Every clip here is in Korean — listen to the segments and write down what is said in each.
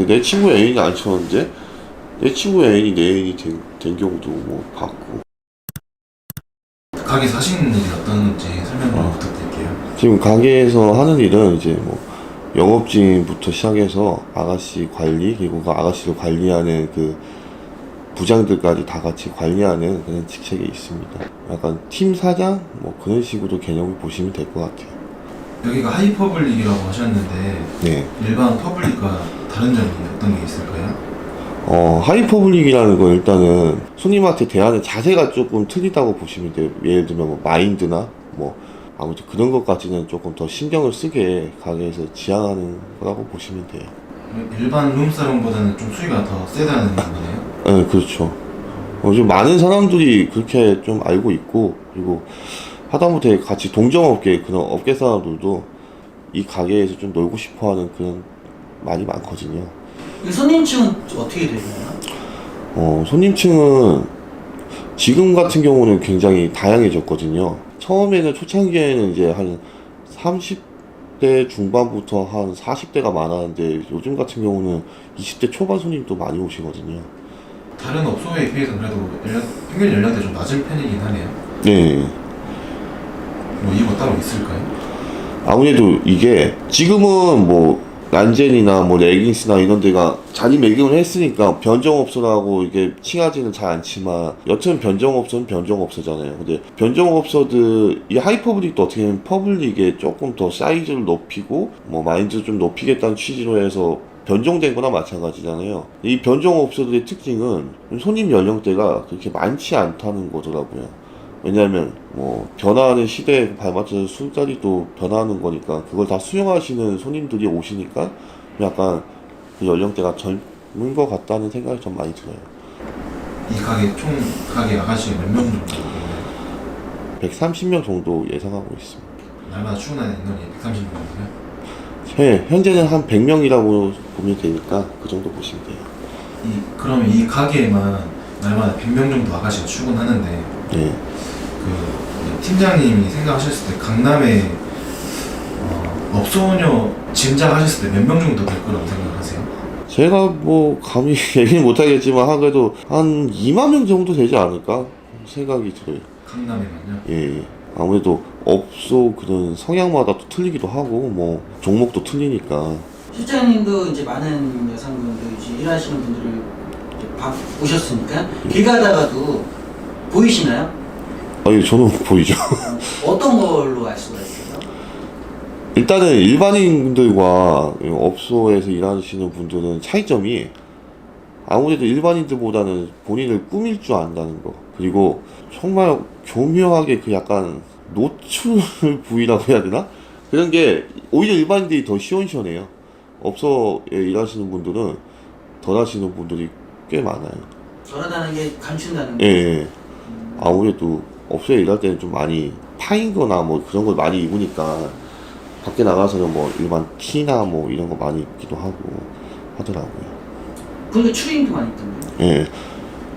근데 내 친구 애인이 안 쳤는데 내 친구 애인이 내 애인이 된 경우도 뭐 봤고. 가게에서 하시는 일이 어떤지 설명 부탁드릴게요. 지금 가게에서 하는 일은 이제 뭐 영업진부터 시작해서 아가씨 관리, 그리고 그 아가씨를 관리하는 그 부장들까지 다 같이 관리하는 그런 직책이 있습니다. 약간 팀 사장 뭐 그런 식으로 개념을 보시면 될 것 같아요. 여기가 하이퍼블릭이라고 하셨는데 네. 일반 퍼블릭과 다른 점이 어떤 게 있을까요? 하이퍼블릭이라는 건 일단은 손님한테 대하는 자세가 조금 틀리다고 보시면 돼요. 예를 들면 뭐 마인드나 뭐 아무튼 그런 것까지는 조금 더 신경을 쓰게 가게에서 지향하는 거라고 보시면 돼요. 일반 룸사롱보다는 좀 수위가 더 세다는 거네요? 네, 그렇죠. 좀 많은 사람들이 그렇게 좀 알고 있고, 그리고 하다못해 같이 동종업계 그런 업계 사람들도 이 가게에서 좀 놀고 싶어하는 그런 말이 많거든요. 이 손님층은 어떻게 되나요? 손님층은 지금 같은 경우는 굉장히 다양해졌거든요. 처음에는 초창기에는 이제 한 30대 중반부터 한 40대가 많았는데 요즘 같은 경우는 20대 초반 손님도 많이 오시거든요. 다른 업소에 비해서 그래도 평균 연령대 좀 낮은 편이긴 하네요. 네. 뭐 이유가 따로 있을까요? 아무래도 이게 지금은 뭐 란젠이나 뭐 레깅스나 이런 데가 자리매김을 했으니까 변정업소라고 이게 칭하지는 잘 않지만 여튼 변정업소는 변정업소잖아요. 근데 변정업소들 이 하이퍼블릭도 어떻게 보면 퍼블릭에 조금 더 사이즈를 높이고 뭐 마인드를 좀 높이겠다는 취지로 해서 변종된 거나 마찬가지잖아요. 이 변종업소들의 특징은 손님 연령대가 그렇게 많지 않다는 거더라고요. 왜냐하면 뭐 변화하는 시대에 발맞춰서 술자리도 변화하는 거니까 그걸 다 수용하시는 손님들이 오시니까 약간 그 연령대가 젊은 것 같다는 생각이 좀 많이 들어요. 이 가게 총 가게 아가씨가 몇 명 정도 되나요? 130명 정도 예상하고 있습니다. 날마다 출근하는 인원이 130명이고요. 네, 현재는 한 100명이라고 보면 되니까 그 정도 보시면 돼요. 그러면 이 가게에만 날마다 100명 정도 아가씨가 출근하는데 네. 그 팀장님이 생각하셨을 때 강남에 업소녀 짐작하셨을 때 몇 명 정도 될 거라고 생각하세요? 제가 뭐 감히 얘기는 못하겠지만 그래도 한 2만 명 정도 되지 않을까 생각이 들어요. 강남에만요? 예. 아무래도 업소 그런 성향마다 또 틀리기도 하고 뭐 종목도 틀리니까. 실장님도 이제 많은 여성분들 이제 일하시는 분들을 이제 오셨으니까 길 가다가도 보이시나요? 아니 저는 보이죠. 어떤 걸로 알 수가 있어요? 일단은 일반인들과 업소에서 일하시는 분들은 차이점이 아무래도 일반인들보다는 본인을 꾸밀 줄 안다는 거. 그리고 정말 교묘하게 그 약간 노출 부위라고 해야 되나? 그런 게 오히려 일반인들이 더 시원시원해요. 업소에 일하시는 분들은 덜 하시는 분들이 꽤 많아요. 덜하다는 게 감춘다는 예, 거. 예. 아무래도 업소에 일할 때는 좀 많이 파인 거나 뭐 그런 걸 많이 입으니까 밖에 나가서는 뭐 일반 티나 뭐 이런 거 많이 입기도 하고 하더라고요. 그런데 추리닝도 많이 있던데요? 예.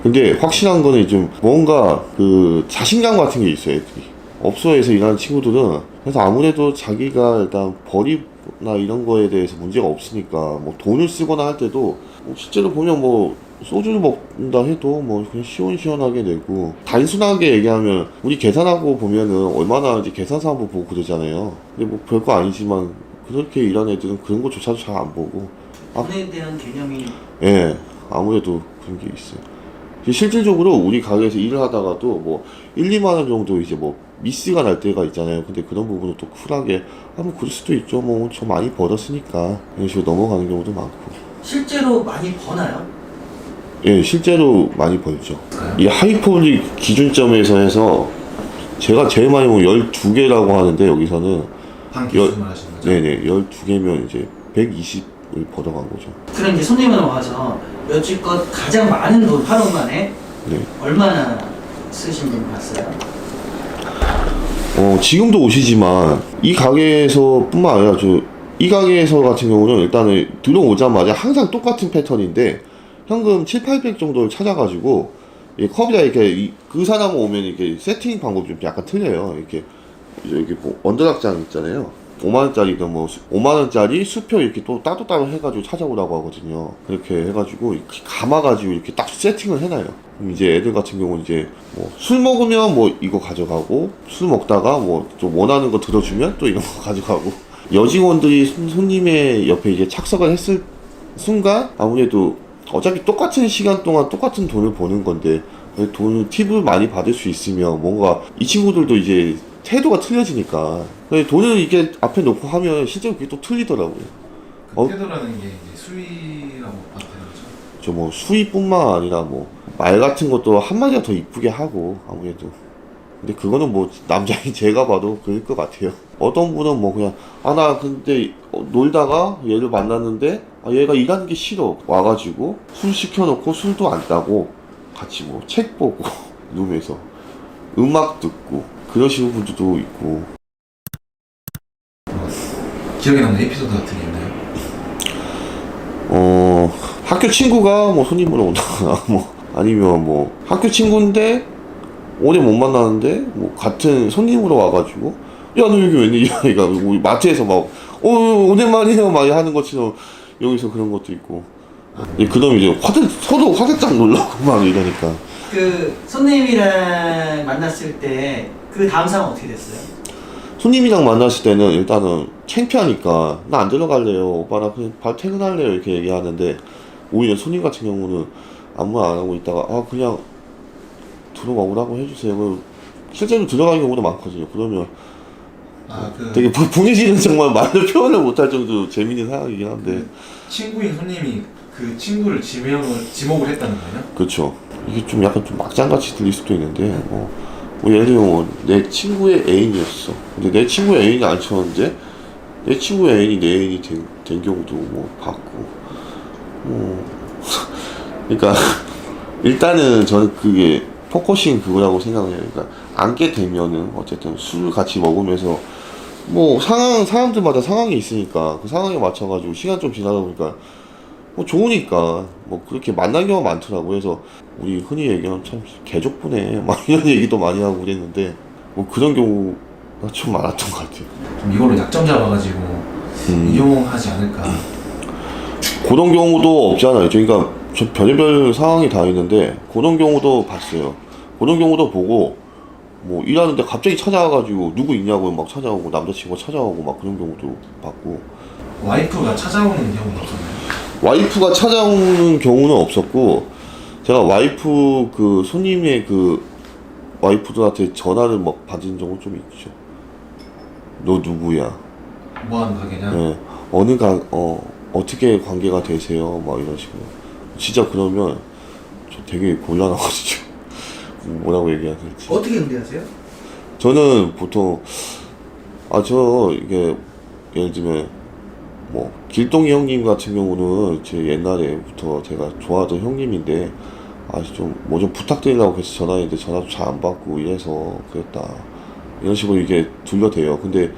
근데 확실한 거는 좀 뭔가 그 자신감 같은 게 있어요, 애들이. 업소에서 일하는 친구들은 그래서 아무래도 자기가 일단 벌이나 이런 거에 대해서 문제가 없으니까 뭐 돈을 쓰거나 할 때도 뭐 실제로 보면 뭐 소주를 먹는다 해도 뭐 그냥 시원시원하게 내고 단순하게 얘기하면 우리 계산하고 보면은 얼마나 하는지 계산서 한번 보고 그러잖아요. 근데 뭐 별거 아니지만 그렇게 일하는 애들은 그런 것조차도 잘 안 보고 돈에 대한 개념이 예, 아무래도 그런 게 있어요. 실질적으로 우리 가게에서 일을 하다가도 뭐 1, 2만 원 정도 이제 뭐 미스가 날 때가 있잖아요. 근데 그런 부분을 또 쿨하게 뭐 그럴 수도 있죠. 뭐 저 많이 벌었으니까 이런 식으로 넘어가는 경우도 많고. 실제로 많이 버나요? 예, 실제로 많이 벌죠. 이 하이퍼블릭 기준점에서 해서 제가 제일 많이 보면 12개라고 하는데 여기서는 한 기수만 하시는 거죠? 네네 12개면 이제 120을 벌어간 거죠. 그럼 이제 손님은 와서 여지껏 가장 많은 돈 하루 만에 네. 얼마나 쓰신 분 봤어요? 지금도 오시지만 이 가게에서 뿐만 아니라 이 가게에서 같은 경우는 일단은 들어오자마자 항상 똑같은 패턴인데 현금 7, 800 정도를 찾아가지고 컵이다 이렇게 그 사람 오면 이렇게 세팅 방법이 좀 약간 틀려요. 이렇게 뭐 언더락장 있잖아요. 5만원짜리든 뭐 5만원짜리 수표 이렇게 또 따로 해가지고 찾아오라고 하거든요. 그렇게 해가지고 이렇게 감아가지고 이렇게 딱 세팅을 해놔요. 그럼 이제 애들 같은 경우는 이제 뭐 술 먹으면 뭐 이거 가져가고, 술 먹다가 뭐 좀 원하는 거 들어주면 또 이런 거 가져가고, 여직원들이 손님의 옆에 이제 착석을 했을 순간 아무래도 어차피 똑같은 시간 동안 똑같은 돈을 버는 건데 돈을 팁을 많이 받을 수 있으면 뭔가 이 친구들도 이제 태도가 틀려지니까 돈을 이게 앞에 놓고 하면 실제로 그게 또 틀리더라고요. 그 태도라는 게 이제 수위라고 봤다는 거죠. 저 뭐 수위뿐만 아니라 뭐 말 같은 것도 한마디가 더 이쁘게 하고 아무래도. 근데 그거는 뭐 남자인 제가 봐도 그럴 것 같아요. 어떤 분은 뭐 그냥 나 근데 놀다가 얘를 만났는데 얘가 일하는 게 싫어 와가지고 술 시켜놓고 술도 안 따고 같이 뭐 책 보고 룸에서 음악 듣고 그러시는 분들도 있고. 기억에 남는 에피소드 같은 게 있나요? 학교 친구가 뭐 손님으로 온다거나 뭐 아니면 뭐 학교 친구인데 오래 못 만나는데 뭐 같은 손님으로 와가지고 야 너 여기 웬일이야 이가 우리 마트에서 막 오랜만이에요 막 하는 것처럼 여기서 그런 것도 있고. 그다음 이제 서로 화들짝 놀라고 막 이러니까. 그 손님이랑 만났을 때 그 다음 상황 어떻게 됐어요? 손님이랑 만났을 때는 일단은 창피하니까 나 안 들어갈래요 오빠 나 그냥 바로 퇴근할래요 이렇게 얘기하는데, 오히려 손님 같은 경우는 아무 말 안 하고 있다가 그냥 들어오라고 해주세요. 실제로 들어가는 경우도 많거든요. 그러면 되게 분위기는 정말 말로 표현을 못할 정도로 재밌는 상황이긴 한데. 그 친구인 손님이 그 친구를 지목을 했다는 거예요? 그렇죠. 이게 좀 약간 좀 막장같이 들릴 수도 있는데 뭐 예를 들면 내 친구의 애인이었어. 근데 내 친구의 애인이 안 쳤는데 내 친구의 애인이 내 애인이 된 경우도 뭐 봤고. 그러니까 일단은 저는 그게 포커싱 그거라고 생각을 해요. 그러니까 앉게 되면은 어쨌든 술 같이 먹으면서 뭐 사람들마다 상황이 있으니까 그 상황에 맞춰가지고 시간 좀 지나다 보니까 뭐 좋으니까 뭐 그렇게 만난 경우가 많더라고요. 그래서 우리 흔히 얘기하는 참 개족보네 막 이런 얘기도 많이 하고 그랬는데 뭐 그런 경우가 좀 많았던 것 같아요. 좀 이걸로 약점 잡아가지고 이용하지 않을까. 그런 경우도 없지 않아요. 그러니까 저 별의별 상황이 다 있는데 그런 경우도 봤어요. 그런 경우도 보고 뭐 일하는데 갑자기 찾아와가지고 누구 있냐고 막 찾아오고 남자친구가 찾아오고 막 그런 경우도 봤고. 와이프가 찾아오는 경우는 없었나요? 와이프가 찾아오는 경우는 없었고, 제가 와이프 그 손님의 그 와이프들한테 전화를 막 받은 경우 좀 있죠. 너 누구야? 뭐 하는 가게냐? 네. 어떻게 관계가 되세요? 막 이런 식으로. 진짜 그러면 저 되게 곤란하거든요. 뭐라고 얘기해야 될지. 어떻게 응대하세요? 저는 보통 이게 예를 들면 뭐 길동이 형님 같은 경우는 제 옛날에부터 제가 좋아하던 형님인데 좀 뭐 좀 부탁드리려고 해서 전화했는데 전화도 잘 안 받고 이래서 그랬다 이런 식으로 이게 둘러대요. 근데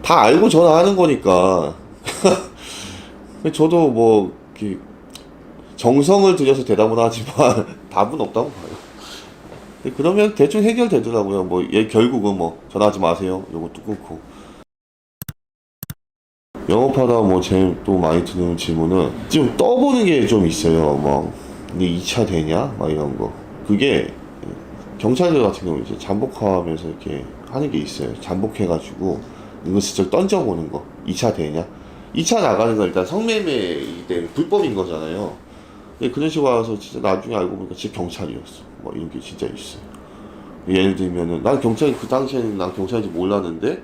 다 알고 전화하는 거니까 저도 뭐 이렇게 정성을 들여서 대답은 하지만 답은 없다고 봐요. 그러면 대충 해결되더라고요. 뭐 얘 결국은 뭐 전화하지 마세요 이러고 또 끊고. 영업하다 뭐 제일 또 많이 드는 질문은 좀 떠보는 게 좀 있어요. 뭐 근데 2차 되냐 막 이런 거. 그게 경찰들 같은 경우 이제 잠복하면서 이렇게 하는 게 있어요. 잠복해가지고 은근슬쩍 던져보는 거. 2차 되냐? 2차 나가는 건 일단 성매매이기 때문에 불법인 거잖아요. 근데 그런 식으로 와서 진짜 나중에 알고 보니까 진짜 경찰이었어. 뭐 이런 게 진짜 있어요. 예를 들면은 난 경찰이 그 당시에는 난 경찰인지 몰랐는데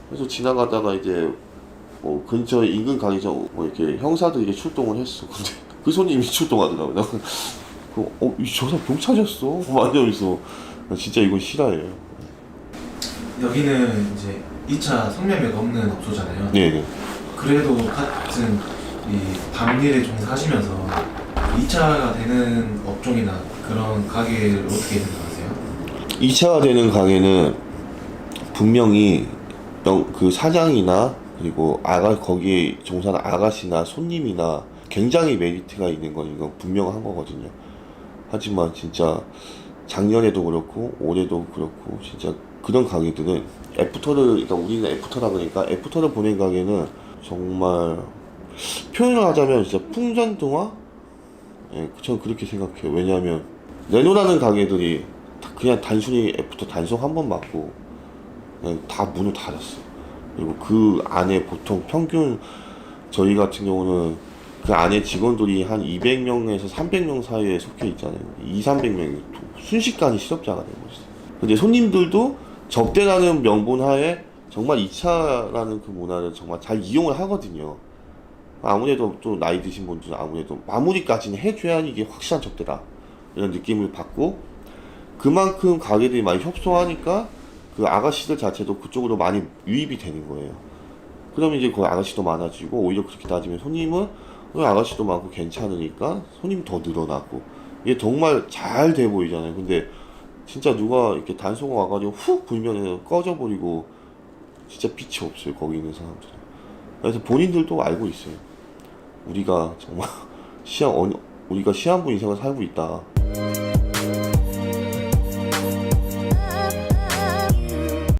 그래서 지나가다가 이제 뭐 근처에 인근 가게에서 뭐 이렇게 형사들이 출동을 했어. 근데 그 손님이 출동하더라고. 나 저 사람 경찰이었어. 막 이러면서 진짜 이건 실화예요. 여기는 이제 2차 성매매가 없는 업소잖아요. 네네. 그래도 같은 이 밤일에 종사하시면서 2차가 되는 업종이나 그런 가게를 어떻게 생각하세요? 2차가 되는 가게는 분명히 그 사장이나 그리고 거기 종사하는 아가씨나 손님이나 굉장히 메리트가 있는 건 이건 분명한 거거든요. 하지만 진짜 작년에도 그렇고 올해도 그렇고 진짜 그런 가게들은 애프터를, 그러니까 우리는 애프터라 그러니까 애프터를 보낸 가게는 정말 표현을 하자면 진짜 풍전등화? 예, 저는 그렇게 생각해요. 왜냐하면 레노라는 가게들이 그냥 단순히 애프터 단속 한 번 맞고 그냥 다 문을 닫았어요. 그리고 그 안에 보통 평균 저희 같은 경우는 그 안에 직원들이 한 200명에서 300명 사이에 속해 있잖아요. 300명이 순식간에 실업자가 되고 있어요. 근데 손님들도 적대라는 명분 하에 정말 2차라는 그 문화를 정말 잘 이용을 하거든요. 아무래도 또 나이 드신 분들은 아무래도 마무리까지는 해줘야 이게 확실한 적대다 이런 느낌을 받고, 그만큼 가게들이 많이 협소하니까 그 아가씨들 자체도 그쪽으로 많이 유입이 되는 거예요. 그러면 이제 그 아가씨도 많아지고, 오히려 그렇게 따지면 손님은 아가씨도 많고 괜찮으니까 손님이 더 늘어나고, 이게 정말 잘 돼 보이잖아요. 근데 진짜 누가 이렇게 단속 와가지고 훅 불면 꺼져버리고 진짜 빛이 없어요, 거기 있는 사람들은. 그래서 본인들도 알고 있어요. 우리가 정말 우리가 시한부 인생을 살고 있다.